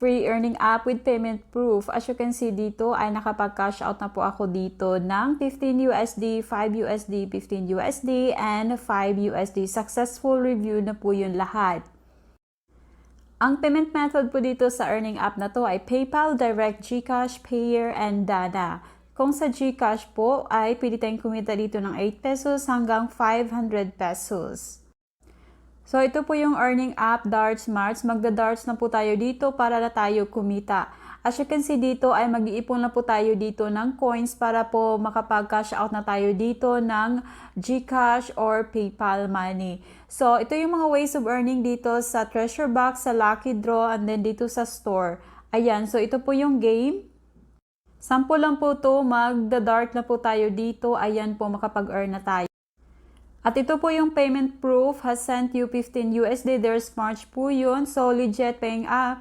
free earning app with payment proof. As you can see dito ay nakapag-cash out na po ako dito ng 15 USD, 5 USD, 15 USD, and 5 USD. Successful review na po yun lahat. Ang payment method po dito sa earning app na to ay PayPal, Direct, GCash, Payer, and Dada. Kung sa GCash po ay pwede tayong kumita dito ng 8 pesos hanggang 500 pesos. So, ito po yung earning app, Darts Marts. Magda-darts na po tayo dito para na tayo kumita. As you can see dito ay mag-iipon na po tayo dito ng coins para po makapag-cash out na tayo dito ng GCash or PayPal money. So, ito yung mga ways of earning dito sa Treasure Box, sa Lucky Draw, and then dito sa store. Ayan, so ito po yung game. Sample lang po to, magda-dart na po tayo dito. Ayan po, makapag-earn na tayo. At ito po yung payment proof, has sent you 15 USD. There's March po yun. So, legit paying app.